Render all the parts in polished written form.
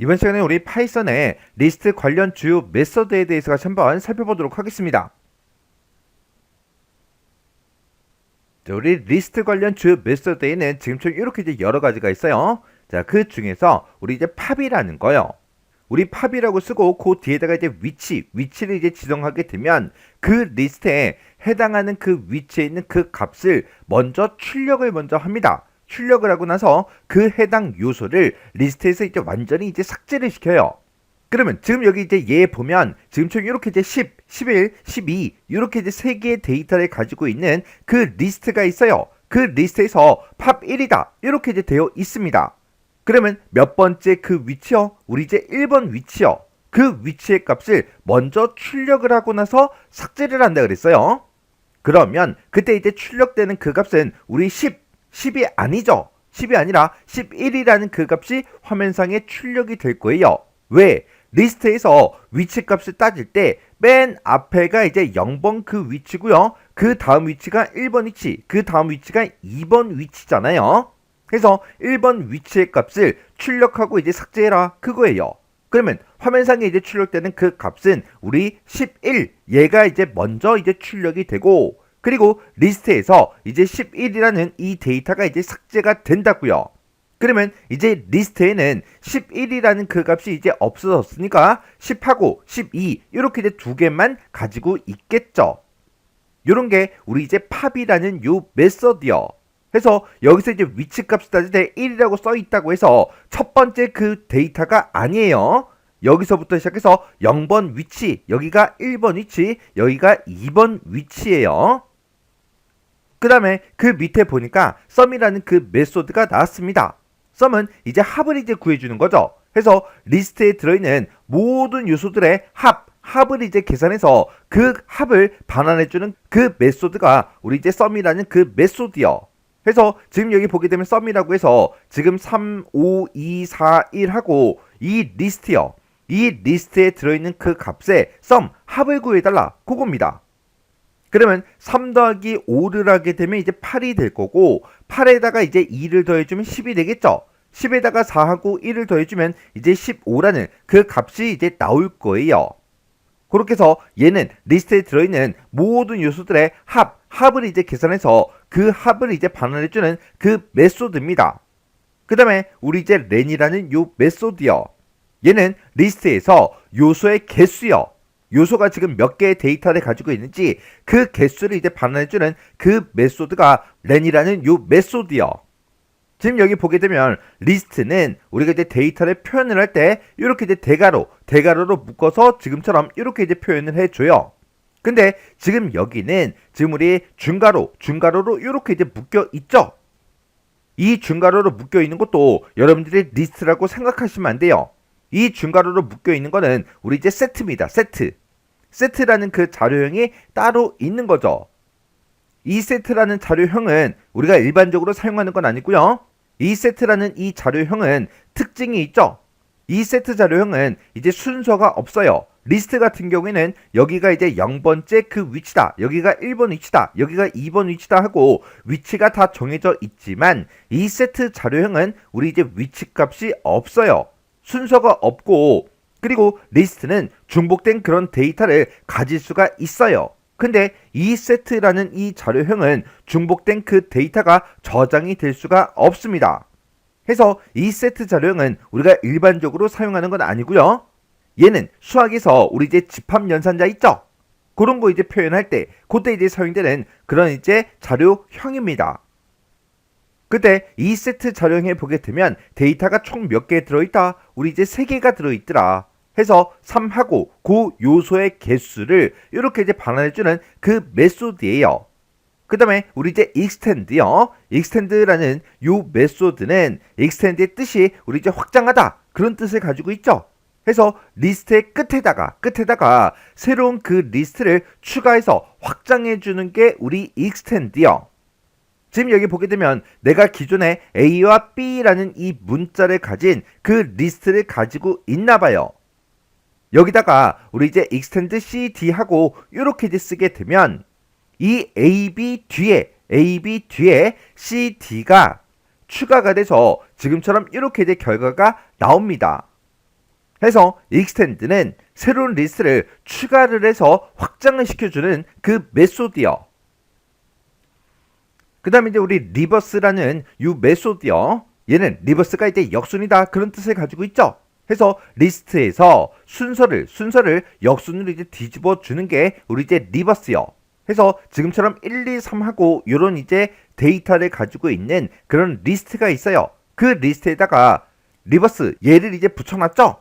이번 시간에 우리 파이썬의 리스트 관련 주요 메서드에 대해서 같이 한번 살펴보도록 하겠습니다. 자, 우리 리스트 관련 주요 메서드에는 지금처럼 이렇게 이제 여러 가지가 있어요. 자, 그 중에서 우리 이제 팝이라는 거요. 우리 팝이라고 쓰고 그 뒤에다가 이제 위치를 이제 지정하게 되면 그 리스트에 해당하는 그 위치에 있는 그 값을 먼저 출력을 먼저 합니다. 출력을 하고 나서 그 해당 요소를 리스트에서 이제 완전히 이제 삭제를 시켜요. 그러면 지금 여기 이제 얘 보면 지금처럼 이렇게 이제 10, 11, 12 이렇게 이제 세 개의 데이터를 가지고 있는 그 리스트가 있어요. 그 리스트에서 팝 1이다 이렇게 이제 되어 있습니다. 그러면 몇 번째 그 위치요? 우리 이제 1번 위치요. 그 위치의 값을 먼저 출력을 하고 나서 삭제를 한다 그랬어요. 그러면 그때 이제 출력되는 그 값은 우리 10이 아니죠. 10이 아니라 11이라는 그 값이 화면상에 출력이 될 거예요. 왜? 리스트에서 위치 값을 따질 때 맨 앞에가 이제 0번 그 위치고요. 그 다음 위치가 1번 위치, 그 다음 위치가 2번 위치잖아요. 그래서 1번 위치의 값을 출력하고 이제 삭제해라 그거예요. 그러면 화면상에 이제 출력되는 그 값은 우리 11 얘가 이제 먼저 이제 출력이 되고 그리고 리스트에서 이제 11이라는 이 데이터가 이제 삭제가 된다고요. 그러면 이제 리스트에는 11이라는 그 값이 이제 없어졌으니까 10하고 12 이렇게 이제 두 개만 가지고 있겠죠. 요런 게 우리 이제 팝이라는 요 메서드요. 그래서 여기서 이제 위치 값을 따질 때 1이라고 써 있다고 해서 첫 번째 그 데이터가 아니에요. 여기서부터 시작해서 0번 위치, 여기가 1번 위치, 여기가 2번 위치예요. 그 다음에 그 밑에 보니까 썸이라는 그 메소드가 나왔습니다. 썸은 이제 합을 이제 구해주는 거죠. 그래서 리스트에 들어있는 모든 요소들의 합을 이제 계산해서 그 합을 반환해주는 그 메소드가 우리 이제 썸이라는 그 메소드요. 그래서 지금 여기 보게 되면 썸이라고 해서 지금 3, 5, 2, 4, 1 하고 이 리스트요. 이 리스트에 들어있는 그 값에 썸, 합을 구해달라. 그겁니다. 그러면 3 더하기 5를 하게 되면 이제 8이 될 거고 8에다가 이제 2를 더해주면 10이 되겠죠. 10에다가 4하고 1을 더해주면 이제 15라는 그 값이 이제 나올 거예요. 그렇게 해서 얘는 리스트에 들어있는 모든 요소들의 합을 이제 계산해서 그 합을 이제 반환해주는 그 메소드입니다. 그 다음에 우리 이제 렌이라는 요 메소드요. 얘는 리스트에서 요소의 개수요. 요소가 지금 몇 개의 데이터를 가지고 있는지 그 개수를 이제 반환해주는 그 메소드가 렌이라는 요 메소드요. 지금 여기 보게 되면 리스트는 우리가 이제 데이터를 표현을 할 때 이렇게 이제 대가로로 묶어서 지금처럼 이렇게 이제 표현을 해줘요. 근데 지금 여기는 지금 우리 중가로로 이렇게 이제 묶여 있죠. 이 중가로로 묶여 있는 것도 여러분들이 리스트라고 생각하시면 안 돼요. 이 중가로로 묶여 있는 거는 우리 이제 세트입니다. 세트라는 그 자료형이 따로 있는 거죠. 이 세트라는 자료형은 우리가 일반적으로 사용하는 건 아니고요. 이 세트라는 이 자료형은 특징이 있죠. 이 세트 자료형은 이제 순서가 없어요. 리스트 같은 경우에는 여기가 이제 0번째 그 위치다. 여기가 1번 위치다. 여기가 2번 위치다 하고 위치가 다 정해져 있지만 이 세트 자료형은 우리 이제 위치 값이 없어요. 순서가 없고 그리고 리스트는 중복된 그런 데이터를 가질 수가 있어요. 근데 이 세트라는 이 자료형은 중복된 그 데이터가 저장이 될 수가 없습니다. 그래서 이 세트 자료형은 우리가 일반적으로 사용하는 건 아니고요. 얘는 수학에서 우리 이제 집합연산자 있죠? 그런 거 이제 표현할 때 그때 이제 사용되는 그런 이제 자료형입니다. 그때 이 세트 자료형에 보게 되면 데이터가 총 몇 개 들어있다? 우리 이제 3개가 들어있더라. 해서 3하고 그 요소의 개수를 이렇게 이제 반환해주는 그 메소드예요. 그 다음에 우리 이제 extend요. extend라는 요 메소드는 extend의 뜻이 우리 이제 확장하다 그런 뜻을 가지고 있죠. 해서 리스트의 끝에다가 새로운 그 리스트를 추가해서 확장해주는 게 우리 extend요. 지금 여기 보게 되면 내가 기존에 A와 B라는 이 문자를 가진 그 리스트를 가지고 있나 봐요. 여기다가 우리 이제 extend cd 하고 이렇게 이제 쓰게 되면 이 AB 뒤에 cd가 추가가 돼서 지금처럼 이렇게 이제 결과가 나옵니다. 해서 extend는 새로운 리스트를 추가를 해서 확장을 시켜주는 그 메소드요. 그 다음에 이제 우리 리버스라는 이 메소드요. 얘는 리버스가 이제 역순이다 그런 뜻을 가지고 있죠. 해서 리스트에서 순서를 역순으로 이제 뒤집어 주는 게 우리 이제 리버스요. 해서 지금처럼 1, 2, 3 하고 요런 이제 데이터를 가지고 있는 그런 리스트가 있어요. 그 리스트에다가 리버스 얘를 이제 붙여놨죠.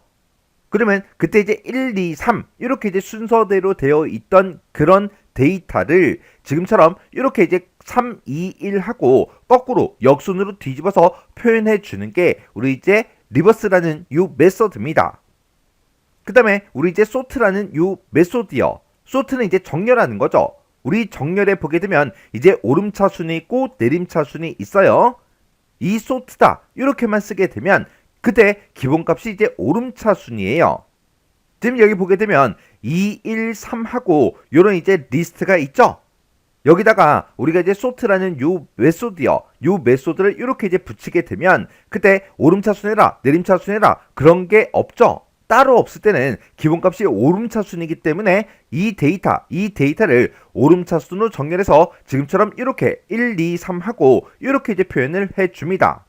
그러면 그때 이제 1, 2, 3 이렇게 이제 순서대로 되어 있던 그런 데이터를 지금처럼 이렇게 이제 3, 2, 1 하고 거꾸로 역순으로 뒤집어서 표현해 주는 게 우리 이제 리버스라는 이 메소드입니다. 그 다음에 우리 이제 sort라는 이 메소드요. sort는 이제 정렬하는 거죠. 우리 정렬에 보게 되면 이제 오름차순이 있고 내림차순이 있어요. 이 sort다 이렇게만 쓰게 되면 그때 기본값이 이제 오름차순이에요. 지금 여기 보게 되면 2, 1, 3 하고 요런 이제 리스트가 있죠. 여기다가 우리가 이제 sort라는 요 메소드요. 요 메소드를 이렇게 이제 붙이게 되면 그때 오름차순해라 내림차순해라 그런 게 없죠. 따로 없을 때는 기본값이 오름차순이기 때문에 이 데이터를 오름차순으로 정렬해서 지금처럼 이렇게 1, 2, 3 하고 이렇게 이제 표현을 해줍니다.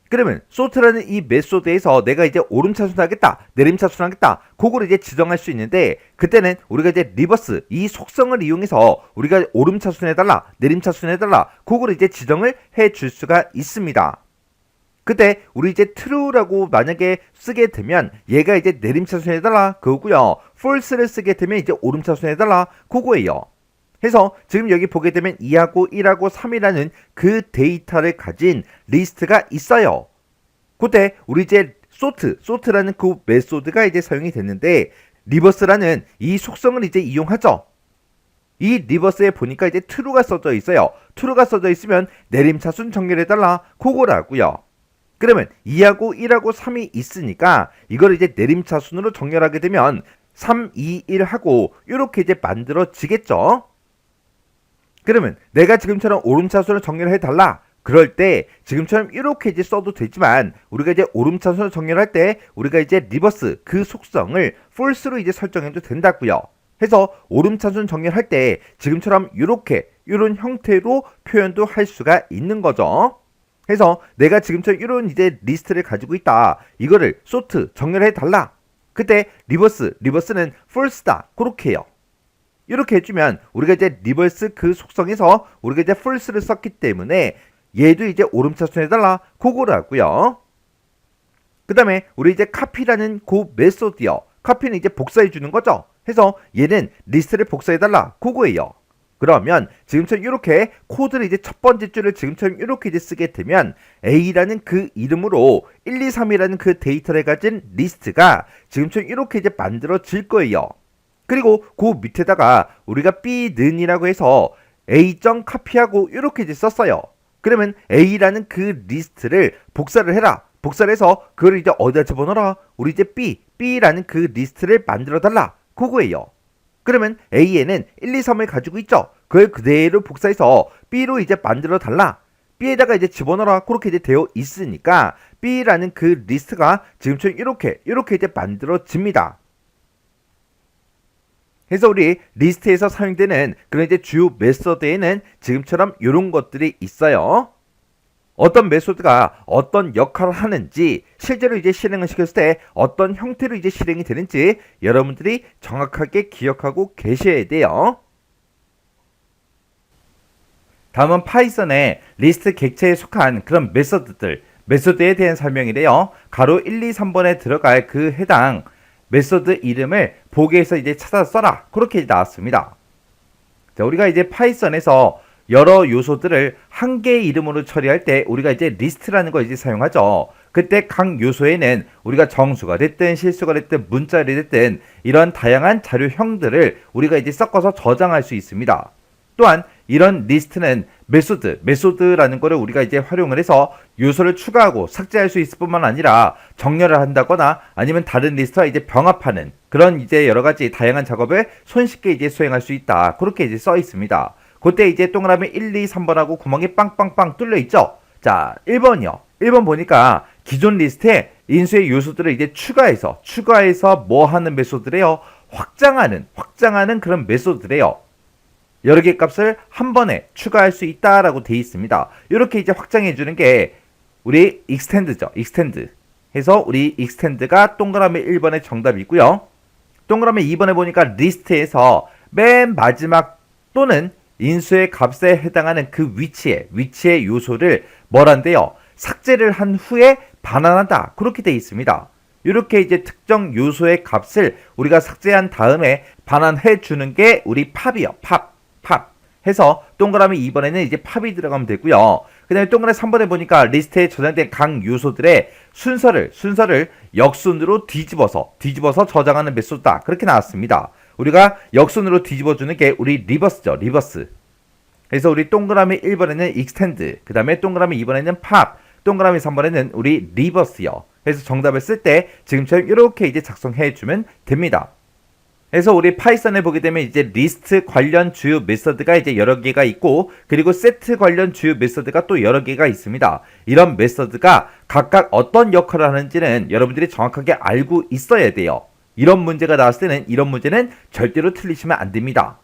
그러면 sort라는 이 메소드에서 내가 이제 오름차순 하겠다 내림차순 하겠다 그걸 이제 지정할 수 있는데 그때는 우리가 이제 리버스 이 속성을 이용해서 우리가 오름차순 해달라 내림차순 해달라 그걸 이제 지정을 해줄 수가 있습니다. 그때 우리 이제 true라고 만약에 쓰게 되면 얘가 이제 내림차순 해달라 그거고요. false를 쓰게 되면 이제 오름차순 해달라 그거예요. 해서 지금 여기 보게 되면 2하고 1하고 3이라는 그 데이터를 가진 리스트가 있어요. 그때 우리 이제 sort라는 그 메소드가 이제 사용이 됐는데 리버스라는 이 속성을 이제 이용하죠. 이 리버스에 보니까 이제 true가 써져 있어요. true가 써져 있으면 내림차순 정렬해달라 그거라고요. 그러면 2하고 1하고 3이 있으니까 이걸 이제 내림차순으로 정렬하게 되면 3, 2, 1 하고 이렇게 이제 만들어지겠죠. 그러면 내가 지금처럼 오름차순을 정렬해 달라. 그럴 때 지금처럼 이렇게 이제 써도 되지만 우리가 이제 오름차순을 정렬할 때 우리가 이제 리버스 그 속성을 false로 이제 설정해도 된다고요. 해서 오름차순 정렬할 때 지금처럼 이런 형태로 표현도 할 수가 있는 거죠. 해서 내가 지금처럼 이런 이제 리스트를 가지고 있다. 이거를 sort 정렬해 달라. 그때 리버스는 false다. 그렇게 해요. 이렇게 해주면 우리가 이제 리버스 그 속성에서 우리가 이제 false를 썼기 때문에 얘도 이제 오름차순 해달라 그거라고요. 그 다음에 우리 이제 copy라는 그 메소드요. copy는 이제 복사해 주는 거죠. 해서 얘는 리스트를 복사해 달라 그거예요. 그러면 지금처럼 이렇게 코드를 이제 첫 번째 줄을 지금처럼 이렇게 이제 쓰게 되면 A라는 그 이름으로 1, 2, 3이라는 그 데이터를 가진 리스트가 지금처럼 이렇게 이제 만들어질 거예요. 그리고 그 밑에다가 우리가 B는이라고 해서 A.copy하고 이렇게 이제 썼어요. 그러면 A라는 그 리스트를 복사를 해라. 복사를 해서 그걸 이제 어디다 집어넣어라. 우리 이제 B라는 그 리스트를 만들어 달라. 그거예요. 그러면 A에는 1, 2, 3을 가지고 있죠. 그걸 그대로 복사해서 B로 이제 만들어 달라. B에다가 이제 집어넣어라. 그렇게 이제 되어 있으니까 B라는 그 리스트가 지금처럼 이렇게 이제 만들어집니다. 해서 우리 리스트에서 사용되는 그런 이제 주요 메소드에는 지금처럼 이런 것들이 있어요. 어떤 메소드가 어떤 역할을 하는지 실제로 이제 실행을 시켰을 때 어떤 형태로 이제 실행이 되는지 여러분들이 정확하게 기억하고 계셔야 돼요. 다음은 파이썬의 리스트 객체에 속한 그런 메소드에 대한 설명이래요. 가로 1, 2, 3번에 들어갈 그 해당 메소드 이름을 보기에서 이제 찾아서 써라. 그렇게 나왔습니다. 자, 우리가 이제 파이썬에서 여러 요소들을 한 개의 이름으로 처리할 때 우리가 이제 리스트라는 걸 이제 사용하죠. 그때 각 요소에는 우리가 정수가 됐든 실수가 됐든 문자열이 됐든 이런 다양한 자료형들을 우리가 이제 섞어서 저장할 수 있습니다. 또한 이런 리스트는 메소드라는 거를 우리가 이제 활용을 해서 요소를 추가하고 삭제할 수 있을 뿐만 아니라 정렬을 한다거나 아니면 다른 리스트와 이제 병합하는 그런 이제 여러 가지 다양한 작업을 손쉽게 이제 수행할 수 있다. 그렇게 이제 써 있습니다. 그때 이제 동그라미 1, 2, 3번하고 구멍이 빵빵빵 뚫려 있죠. 자, 1번이요. 1번 보니까 기존 리스트에 인수의 요소들을 이제 추가해서 뭐 하는 메소드래요? 확장하는 그런 메소드래요. 여러 개의 값을 한 번에 추가할 수 있다라고 되어 있습니다. 이렇게 이제 확장해 주는 게 우리 extend죠. extend 해서 우리 extend가 동그라미 1번의 정답이고요. 동그라미 2번에 보니까 리스트에서 맨 마지막 또는 인수의 값에 해당하는 그 위치의 요소를 뭐란데요? 삭제를 한 후에 반환한다. 그렇게 되어 있습니다. 이렇게 이제 특정 요소의 값을 우리가 삭제한 다음에 반환해 주는 게 우리 팝이요. 팝 해서 동그라미 2번에는 이제 팝이 들어가면 되고요. 그 다음에 동그라미 3번에 보니까 리스트에 저장된 각 요소들의 순서를 역순으로 뒤집어서 저장하는 메소드다. 그렇게 나왔습니다. 우리가 역순으로 뒤집어주는 게 우리 리버스죠. 리버스. 그래서 우리 동그라미 1번에는 extend, 그 다음에 동그라미 2번에는 pop, 동그라미 3번에는 우리 리버스요. 그래서 정답을 쓸 때 지금처럼 이렇게 이제 작성해주면 됩니다. 그래서 우리 파이썬에 보게 되면 이제 리스트 관련 주요 메서드가 이제 여러 개가 있고, 그리고 세트 관련 주요 메서드가 또 여러 개가 있습니다. 이런 메서드가 각각 어떤 역할을 하는지는 여러분들이 정확하게 알고 있어야 돼요. 이런 문제가 나왔을 때는 이런 문제는 절대로 틀리시면 안 됩니다.